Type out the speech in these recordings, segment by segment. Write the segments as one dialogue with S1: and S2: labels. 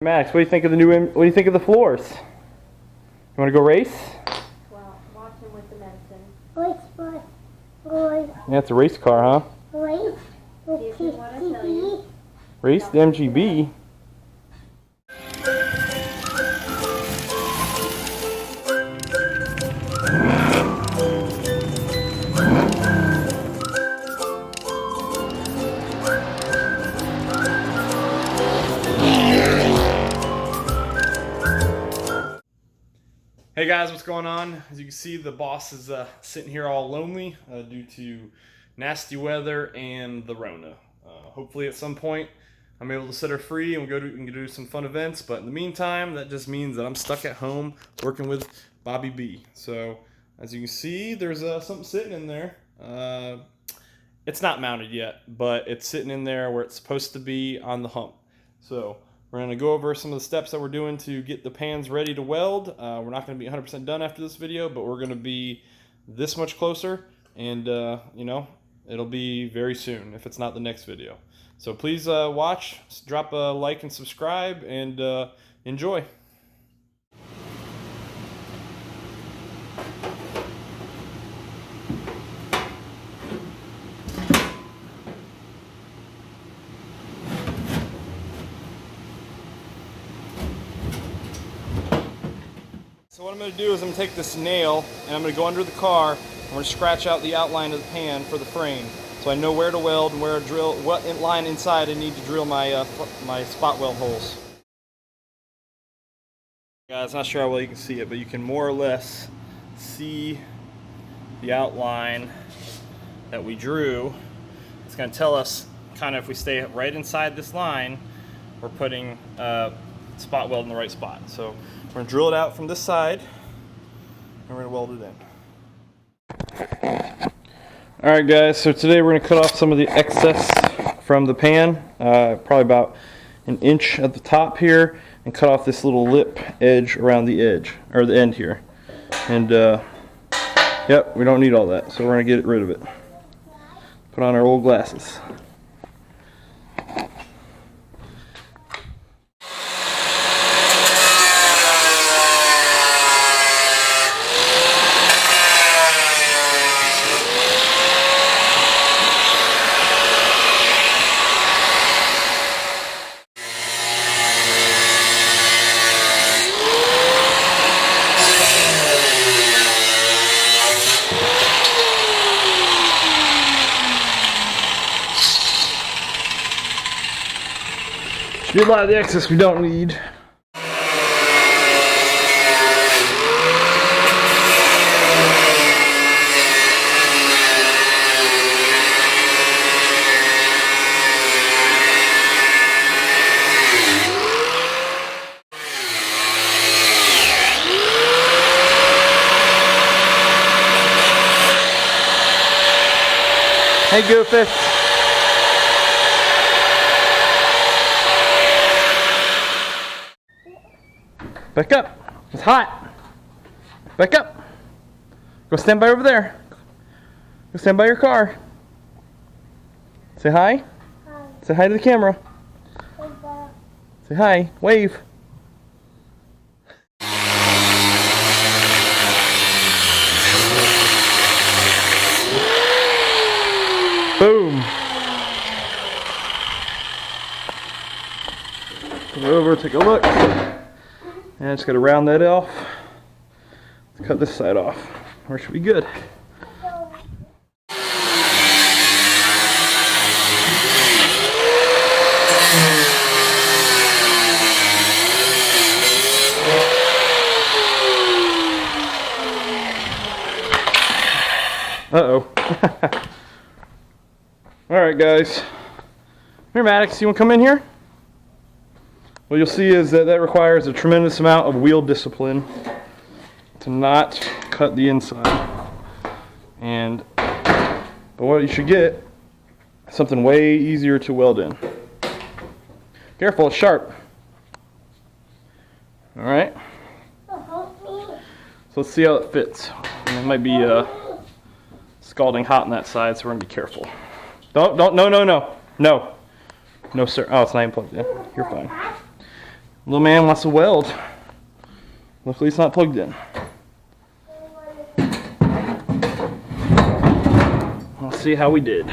S1: Max, what do you think of the what do you think of the floors? You want to go race?
S2: Well, watch him with the medicine.
S1: Yeah, it's a race car, huh?
S2: See if you want to tell you.
S1: Race the MGB. Hey guys, what's going on? As you can see, the boss is sitting here all lonely due to nasty weather and the Rona. Hopefully at some point I'm able to set her free and we'll go do some fun events, but in the meantime that just means that I'm stuck at home working with Bobby B. So as you can see, there's something sitting in there. It's not mounted yet, but it's sitting in there where it's supposed to be on the hump. So we're going to go over some of the steps that we're doing to get the pans ready to weld. We're not going to be 100% done after this video, but we're going to be this much closer, and you know, it'll be very soon if it's not the next video. So please watch, drop a like and subscribe, and enjoy. So what I'm going to do is I'm going to take this nail and I'm going to go under the car and we're going to scratch out the outline of the pan for the frame, so I know where to weld and where to drill, what line inside I need to drill my my spot weld holes. Guys, not sure how well you can see it, but you can more or less see the outline that we drew. It's going to tell us kind of if we stay right inside this line, we're putting spot weld in the right spot. So we're going to drill it out from this side and we're going to weld it in. Alright guys, so today we're going to cut off some of the excess from the pan, probably about an inch at the top here, and cut off this little lip edge around the edge, or the end here. And yep, we don't need all that, so we're going to get rid of it. Put on our old glasses. Get a lot of the excess we don't need. Hey, Goofy. Back up. It's hot. Back up. Go stand by over there. Go stand by your car. Say hi. Hi. Say hi to the camera. Hi. Say hi. Wave. Boom. Come over, take a look. And I just got to round that off. Let's cut this side off. Or it should be good. Uh-oh. Alright guys. Here, Maddox, you want to come in here? What you'll see is that requires a tremendous amount of wheel discipline to not cut the inside. But what you should get is something way easier to weld in. Careful, it's sharp. Alright? So let's see how it fits. And it might be scalding hot on that side, so we're going to be careful. No, sir. Oh, it's not even plugged in. You're fine. Little man wants to weld. Luckily it's not plugged in. Let's see how we did.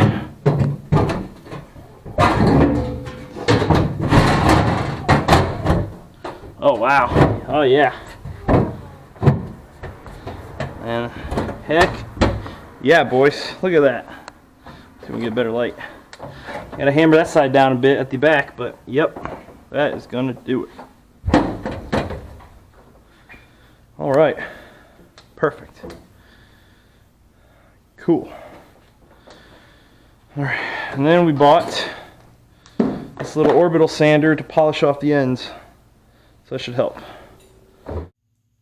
S1: Oh wow. Oh yeah. And heck yeah, boys. Look at that. See if we can get better light. Gotta hammer that side down a bit at the back, but yep, that is gonna do it. Alright. Perfect. Cool. Alright, and then we bought this little orbital sander to polish off the ends. So that should help.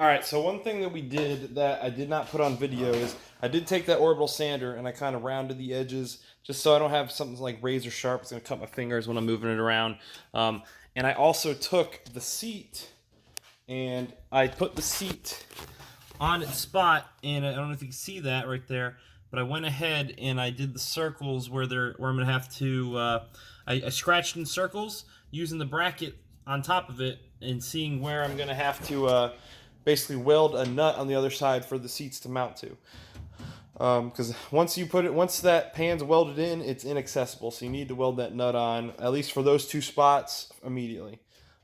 S1: Alright, so one thing that we did that I did not put on video is I did take that orbital sander and I kind of rounded the edges just so I don't have something like razor sharp. It's going to cut my fingers when I'm moving it around. And I also took the seat and I put the seat on its spot, and I don't know if you can see that right there, but I went ahead and I did the circles where I'm going to have to, I scratched in circles using the bracket on top of it and seeing where I'm going to have to basically weld a nut on the other side for the seats to mount to. Because once that pan's welded in, it's inaccessible, so you need to weld that nut on, at least for those two spots, immediately.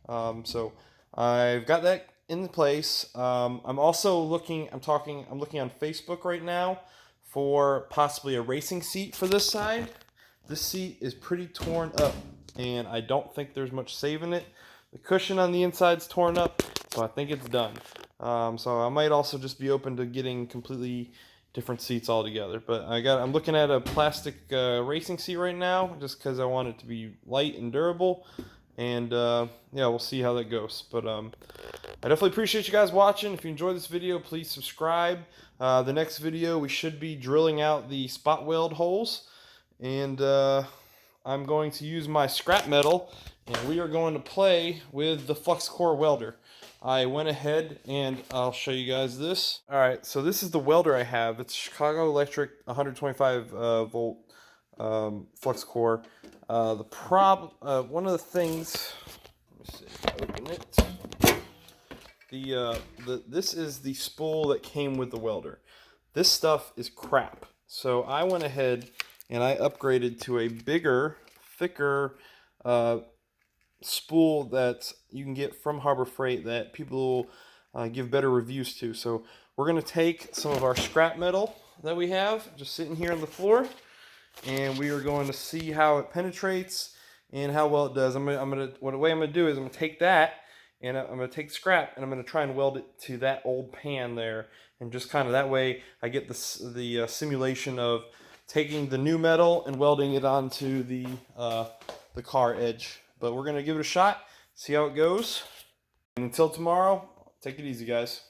S1: So I've got that in place. I'm also looking on Facebook right now for possibly a racing seat for this side. This seat is pretty torn up, and I don't think there's much saving it. The cushion on the inside's torn up, so I think it's done. So I might also just be open to getting completely different seats altogether. But I'm looking at a plastic racing seat right now, just because I want it to be light and durable. And yeah, we'll see how that goes. But I definitely appreciate you guys watching. If you enjoyed this video, please subscribe. The next video, we should be drilling out the spot weld holes. And I'm going to use my scrap metal, and we are going to play with the flux core welder. I went ahead and I'll show you guys this. Alright, so this is the welder I have. It's Chicago Electric 125 volt flux core. One of the things, let me see, open it. This is the spool that came with the welder. This stuff is crap. So I went ahead and I upgraded to a bigger, thicker spool that you can get from Harbor Freight that people give better reviews to. So we're going to take some of our scrap metal that we have just sitting here on the floor, and we are going to see how it penetrates and how well it does. The way I'm going to do is I'm going to take that, and I'm going to take scrap, and I'm going to try and weld it to that old pan there, and just kind of that way I get the simulation of taking the new metal and welding it onto the car edge. But we're going to give it a shot, see how it goes. And until tomorrow, take it easy, guys.